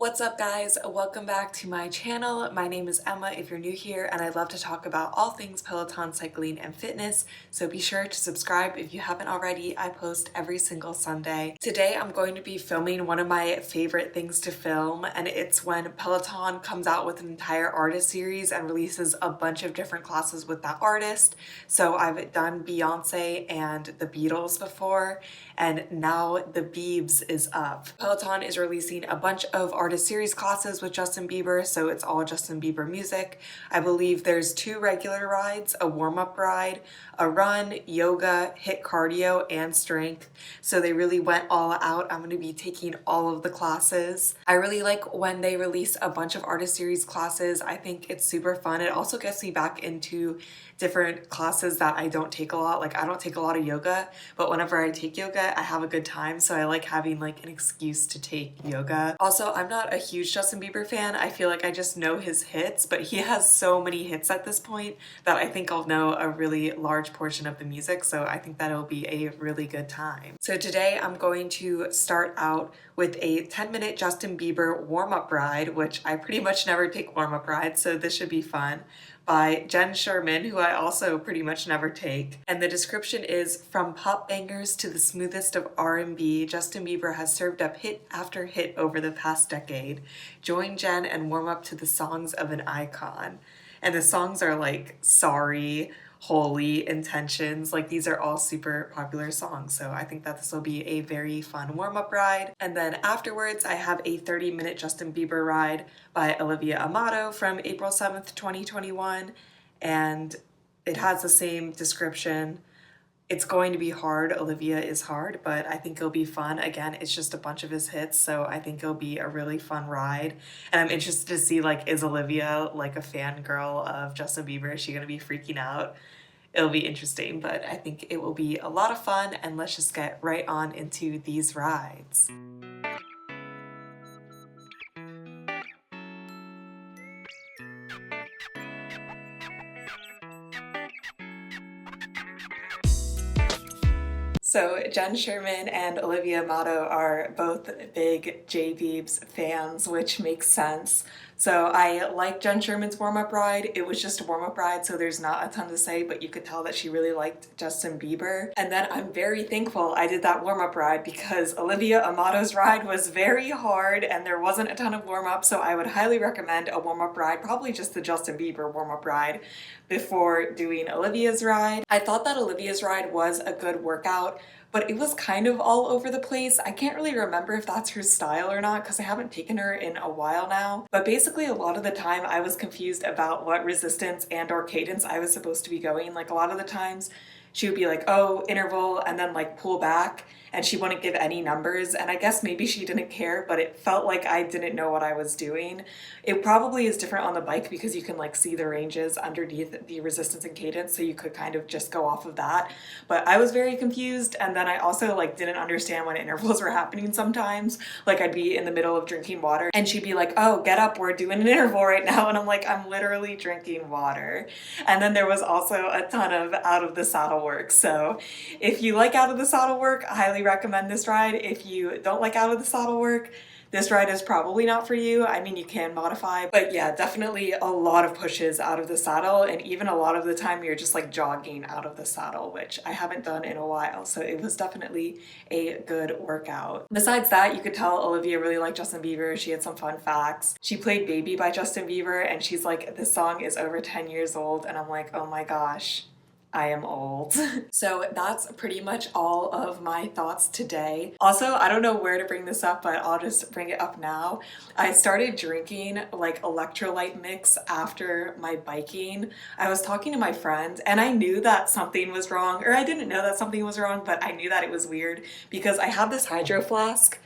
What's up guys? Welcome back to my channel. My name is Emma if you're new here, and I love to talk about all things Peloton, cycling, and fitness, so be sure to subscribe if you haven't already. I post every single Sunday. Today I'm going to be filming one of my favorite things to film, and it's when Peloton comes out with an entire artist series and releases a bunch of different classes with that artist. So I've done Beyonce and the Beatles before, and now the Biebs is up. Peloton is releasing a bunch of artist series classes with Justin Bieber, so it's all Justin Bieber music. I believe there's 2 regular rides, a warm-up ride, a run, yoga, HIIT cardio, and strength. So they really went all out. I'm going to be taking all of the classes. I really like when they release a bunch of artist series classes. I think it's super fun. It also gets me back into different classes that I don't take a lot. Like I don't take a lot of yoga, but whenever I take yoga, I have a good time. So I like having like an excuse to take yoga. Also, I'm not a huge Justin Bieber fan. I feel like I just know his hits, but he has so many hits at this point that I think I'll know a really large portion of the music. So I think that it'll be a really good time. So today I'm going to start out with a 10-minute Justin Bieber warm-up ride, which I pretty much never take warm-up rides, so this should be fun, by Jen Sherman, who I also pretty much never take. And the description is, from pop bangers to the smoothest of R&B, Justin Bieber has served up hit after hit over the past decade. Join Jen and warm up to the songs of an icon. And the songs are like Sorry, Holy, Intentions. Like these are all super popular songs, so I think that this will be a very fun warm-up ride. And then afterwards I have a 30-minute Justin Bieber ride by Olivia Amato from April 7th, 2021, and it has the same description. It's going to be hard. Olivia is hard, but I think it'll be fun. Again, it's just a bunch of his hits, so I think it'll be a really fun ride. And I'm interested to see, like, is Olivia like a fangirl of Justin Bieber? Is she gonna be freaking out? It'll be interesting, but I think it will be a lot of fun, and let's just get right on into these rides. So Jen Sherman and Olivia Amato are both big J Biebs fans, which makes sense. So I like Jen Sherman's warm-up ride. It was just a warm-up ride, so there's not a ton to say, but you could tell that she really liked Justin Bieber. And then I'm very thankful I did that warm-up ride because Olivia Amato's ride was very hard and there wasn't a ton of warm-up, so I would highly recommend a warm-up ride, probably just the Justin Bieber warm-up ride, before doing Olivia's ride. I thought that Olivia's ride was a good workout, but it was kind of all over the place. I can't really remember if that's her style or not because I haven't taken her in a while now. But basically a lot of the time I was confused about what resistance and or cadence I was supposed to be going. Like a lot of the times she would be like, oh, interval, and then like pull back, and she wouldn't give any numbers, and I guess maybe she didn't care, but it felt like I didn't know what I was doing. It probably is different on the bike because you can like see the ranges underneath the resistance and cadence, so you could kind of just go off of that. But I was very confused, and then I also like didn't understand when intervals were happening sometimes. Like I'd be in the middle of drinking water and she'd be like, oh, get up, we're doing an interval right now, and I'm like, I'm literally drinking water. And then there was also a ton of out of the saddle work. So if you like out of the saddle work, I highly recommend this ride. If you don't like out of the saddle work, this ride is probably not for you. I mean, you can modify, but yeah, definitely a lot of pushes out of the saddle, and even a lot of the time you're just like jogging out of the saddle, which I haven't done in a while, so it was definitely a good workout. Besides that, you could tell Olivia really liked Justin Bieber. She had some fun facts. She played Baby by Justin Bieber, and she's like, this song is over 10 years old, and I'm like, oh my gosh, I am old. So that's pretty much all of my thoughts today. Also, I don't know where to bring this up, but I'll just bring it up now. I started drinking like electrolyte mix after my biking. I was talking to my friend and I knew that something was wrong, or I didn't know that something was wrong, but I knew that it was weird because I have this hydro flask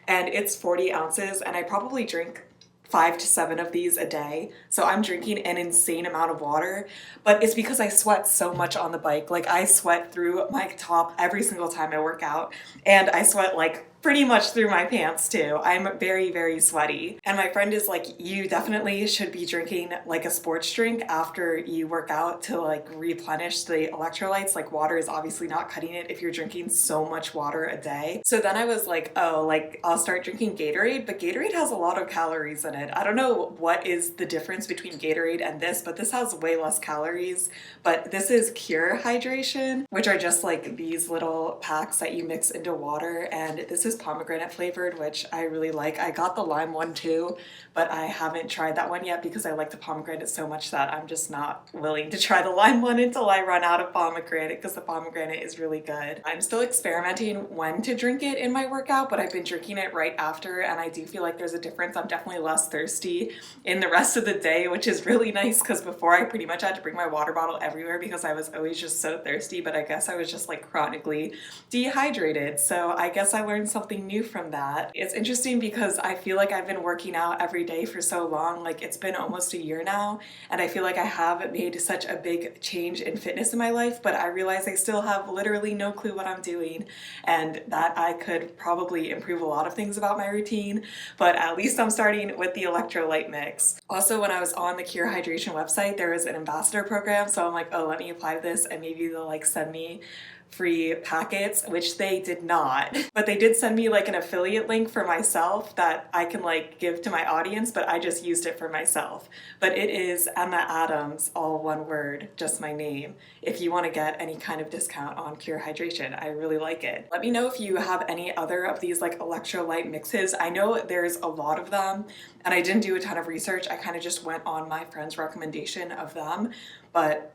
and it's 40 ounces and I probably drink 5 to 7 of these a day. So I'm drinking an insane amount of water, but it's because I sweat so much on the bike. Like I sweat through my top every single time I work out, and I sweat like pretty much through my pants too. I'm very, very sweaty. And my friend is like, you definitely should be drinking like a sports drink after you work out to like replenish the electrolytes. Like water is obviously not cutting it if you're drinking so much water a day. So then I was like, oh, like I'll start drinking Gatorade, but Gatorade has a lot of calories in it. I don't know what is the difference between Gatorade and this, but this has way less calories. But this is Cure Hydration, which are just like these little packs that you mix into water, and this is pomegranate flavored, which I really like. I got the lime one too, but I haven't tried that one yet because I like the pomegranate so much that I'm just not willing to try the lime one until I run out of pomegranate, because the pomegranate is really good. I'm still experimenting when to drink it in my workout, but I've been drinking it right after, and I do feel like there's a difference. I'm definitely less thirsty in the rest of the day, which is really nice, because before I pretty much had to bring my water bottle everywhere because I was always just so thirsty, but I guess I was just like chronically dehydrated. So I guess I learned something new from that. It's interesting because I feel like I've been working out every day for so long, like it's been almost a year now, and I feel like I have made such a big change in fitness in my life, but I realize I still have literally no clue what I'm doing, and that I could probably improve a lot of things about my routine, but at least I'm starting with the electrolyte mix. Also, when I was on the Cure Hydration website, there was an ambassador program, so I'm like, oh, let me apply to this and maybe they'll like send me free packets, which they did not. But they did send me like an affiliate link for myself that I can like give to my audience, but I just used it for myself. But it is Emma Adams, all one word, just my name, if you want to get any kind of discount on Cure Hydration. I really like it. Let me know if you have any other of these like electrolyte mixes. I know there's a lot of them, and I didn't do a ton of research. I kind of just went on my friend's recommendation of them, but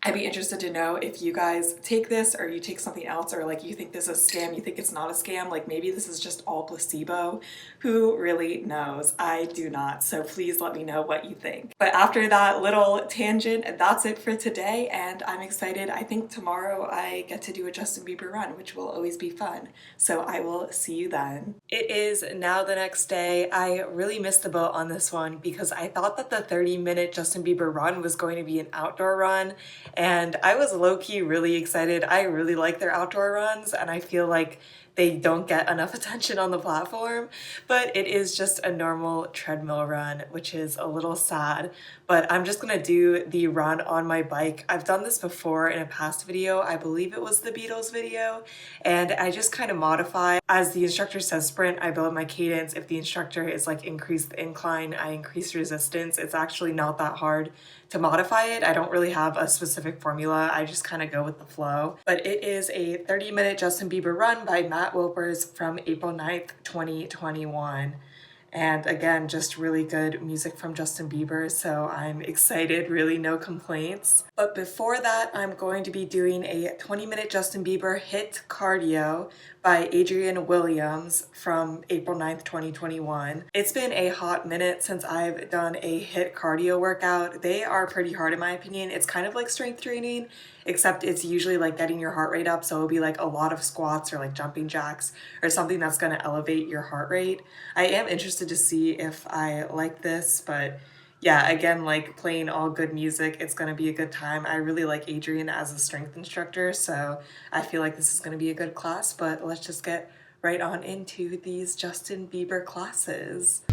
I'd be interested to know if you guys take this or you take something else, or like you think this is a scam, you think it's not a scam, like maybe this is just all placebo. Who really knows? I do not. So please let me know what you think. But after that little tangent, that's it for today, and I'm excited. I think tomorrow I get to do a Justin Bieber run, which will always be fun. So I will see you then. It is now the next day. I really missed the boat on this one because I thought that the 30-minute Justin Bieber run was going to be an outdoor run, and I was low-key really excited. I really like their outdoor runs, and I feel like they don't get enough attention on the platform, but it is just a normal treadmill run, which is a little sad, but I'm just gonna do the run on my bike. I've done this before in a past video. I believe it was the Beatles video, and I just kind of modify. As the instructor says sprint, I build my cadence. If the instructor is like increase the incline, I increase resistance. It's actually not that hard to modify it. I don't really have a specific formula. I just kind of go with the flow. But it is a 30-minute Justin Bieber run by Matt Wilpers from April 9th, 2021. And again, just really good music from Justin Bieber, so I'm excited, really no complaints. But before that, I'm going to be doing a 20-minute Justin Bieber HIIT cardio by Adrienne Williams from April 9th, 2021. It's been a hot minute since I've done a HIIT cardio workout. They are pretty hard in my opinion. It's kind of like strength training, except it's usually like getting your heart rate up, so it'll be like a lot of squats or like jumping jacks or something that's going to elevate your heart rate. I am interested to see if I like this, but yeah, again, like playing all good music, it's going to be a good time. I really like Adrienne as a strength instructor, so I feel like this is going to be a good class, but let's just get right on into these Justin Bieber classes.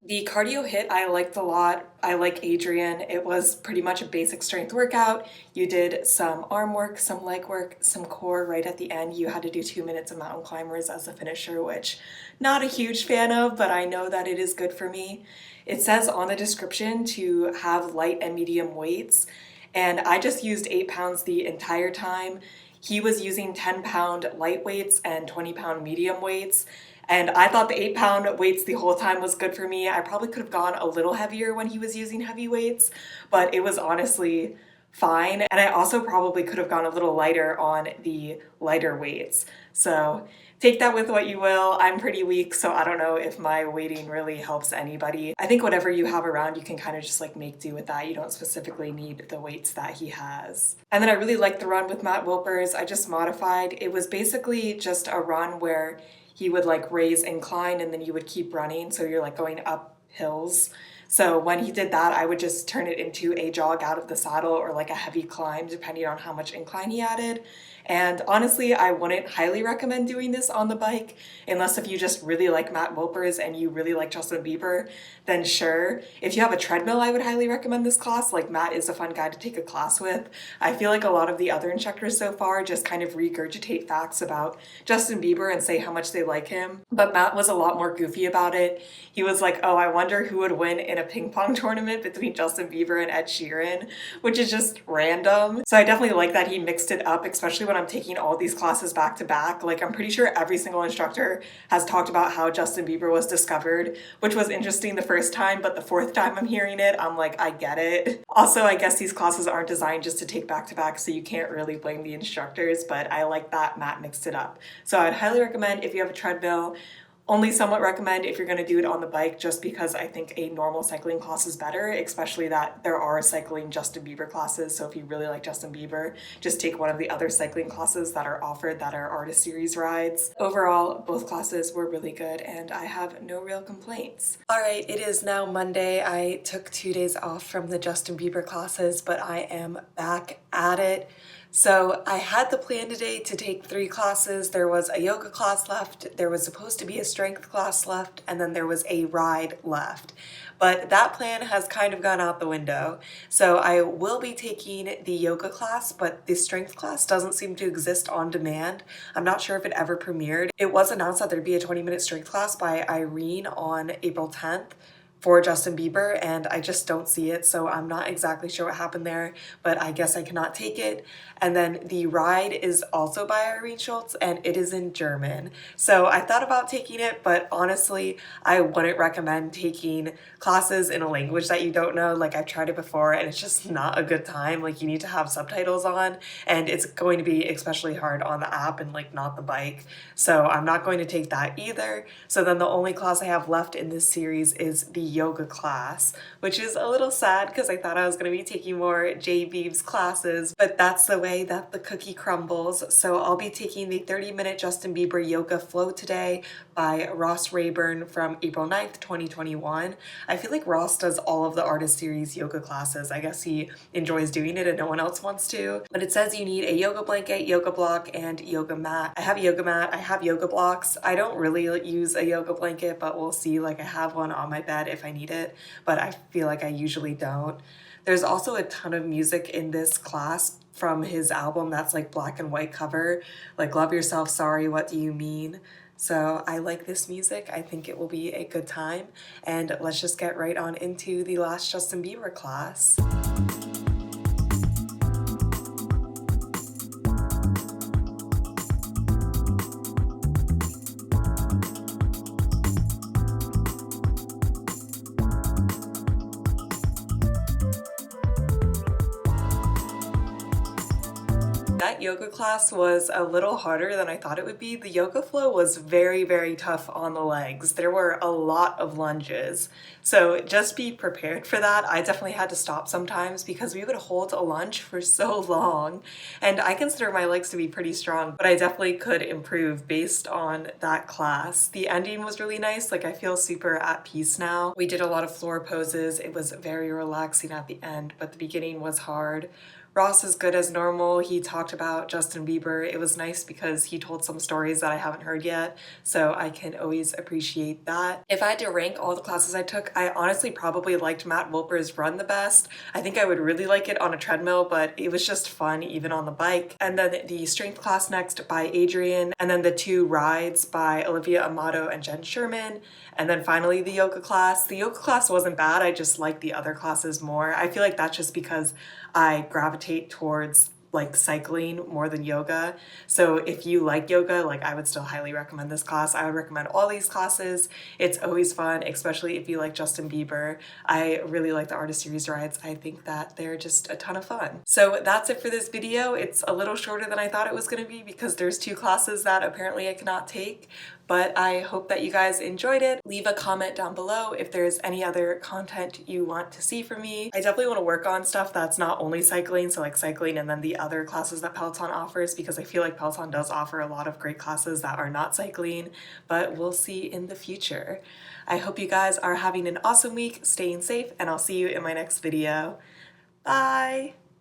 The cardio HIIT I liked a lot. I like Adrienne. It was pretty much a basic strength workout. You did some arm work, some leg work, some core right at the end. You had to do 2 minutes of mountain climbers as a finisher, which not a huge fan of, but I know that it is good for me. It says on the description to have light and medium weights, and I just used 8 pounds the entire time. He was using 10-pound light weights and 20-pound medium weights. And I thought the 8-pound weights the whole time was good for me. I probably could have gone a little heavier when he was using heavy weights, but it was honestly fine. And I also probably could have gone a little lighter on the lighter weights. So take that with what you will. I'm pretty weak, so I don't know if my weighting really helps anybody. I think whatever you have around, you can kind of just like make do with that. You don't specifically need the weights that he has. And then I really liked the run with Matt Wilpers. I just modified. It was basically just a run where he would like raise incline and then you would keep running. So you're like going up hills. So when he did that, I would just turn it into a jog out of the saddle or like a heavy climb, depending on how much incline he added. And honestly, I wouldn't highly recommend doing this on the bike unless if you just really like Matt Wilpers and you really like Justin Bieber, then sure. If you have a treadmill, I would highly recommend this class. Like Matt is a fun guy to take a class with. I feel like a lot of the other instructors so far just kind of regurgitate facts about Justin Bieber and say how much they like him. But Matt was a lot more goofy about it. He was like, oh, I wonder who would win in a ping pong tournament between Justin Bieber and Ed Sheeran, which is just random. So I definitely like that he mixed it up, especially when I'm taking all these classes back to back. Like I'm pretty sure every single instructor has talked about how Justin Bieber was discovered, which was interesting the first time, but the fourth time I'm hearing it, I'm like, I get it. Also, I guess these classes aren't designed just to take back to back, so you can't really blame the instructors, but I like that Matt mixed it up. So I'd highly recommend if you have a treadmill. Only somewhat recommend if you're going to do it on the bike, just because I think a normal cycling class is better, especially that there are cycling Justin Bieber classes. So if you really like Justin Bieber, just take one of the other cycling classes that are offered that are artist series rides. Overall, both classes were really good and I have no real complaints. All right, it is now Monday. I took 2 days off from the Justin Bieber classes, but I am back at it. So I had the plan today to take 3 classes. There was a yoga class left, there was supposed to be a strength class left, and then there was a ride left. But that plan has kind of gone out the window. So I will be taking the yoga class, but the strength class doesn't seem to exist on demand. I'm not sure if it ever premiered. It was announced that there'd be a 20-minute strength class by Irene on April 10th. For Justin Bieber, and I just don't see it, so I'm not exactly sure what happened there, but I guess I cannot take it. And then the ride is also by Irene Schultz, and it is in German. So I thought about taking it, but honestly, I wouldn't recommend taking classes in a language that you don't know. Like I've tried it before, and it's just not a good time. Like you need to have subtitles on, and it's going to be especially hard on the app and like not the bike. So I'm not going to take that either. So then the only class I have left in this series is the yoga class, which is a little sad because I thought I was going to be taking more J Beebs classes, but that's the way that the cookie crumbles. So I'll be taking the 30-minute Justin Bieber yoga flow today by Ross Rayburn from April 9th, 2021. I feel like Ross does all of the artist series yoga classes. I guess he enjoys doing it and no one else wants to. But it says you need a yoga blanket, yoga block, and yoga mat. I have a yoga mat, I have yoga blocks. I don't really use a yoga blanket, but we'll see. Like I have one on my bed if I need it, but I feel like I usually don't. There's also a ton of music in this class from his album that's like black and white cover, like Love Yourself, Sorry, What Do You Mean? So I like this music. I think it will be a good time. And let's just get right on into the last Justin Bieber class. That yoga class was a little harder than I thought it would be. The yoga flow was very, very tough on the legs. There were a lot of lunges. So just be prepared for that. I definitely had to stop sometimes because we would hold a lunge for so long. And I consider my legs to be pretty strong, but I definitely could improve based on that class. The ending was really nice. Like I feel super at peace now. We did a lot of floor poses. It was very relaxing at the end, but the beginning was hard. Ross is good as normal. He talked about Justin Bieber. It was nice because he told some stories that I haven't heard yet, so I can always appreciate that. If I had to rank all the classes I took, I honestly probably liked Matt Wilper's run the best. I think I would really like it on a treadmill, but it was just fun even on the bike. And then the strength class next by Adrian, and then the 2 rides by Olivia, Amato, and Jen Sherman. And then finally the yoga class. The yoga class wasn't bad, I just liked the other classes more. I feel like that's just because I gravitate towards like cycling more than yoga. So if you like yoga, like I would still highly recommend this class. I would recommend all these classes. It's always fun, especially if you like Justin Bieber. I really like the Artist Series rides. I think that they're just a ton of fun. So that's it for this video. It's a little shorter than I thought it was going to be because there's 2 classes that apparently I cannot take, but I hope that you guys enjoyed it. Leave a comment down below if there's any other content you want to see from me. I definitely want to work on stuff that's not only cycling, so like cycling and then the other classes that Peloton offers, because I feel like Peloton does offer a lot of great classes that are not cycling, but we'll see in the future. I hope you guys are having an awesome week, staying safe, and I'll see you in my next video. Bye!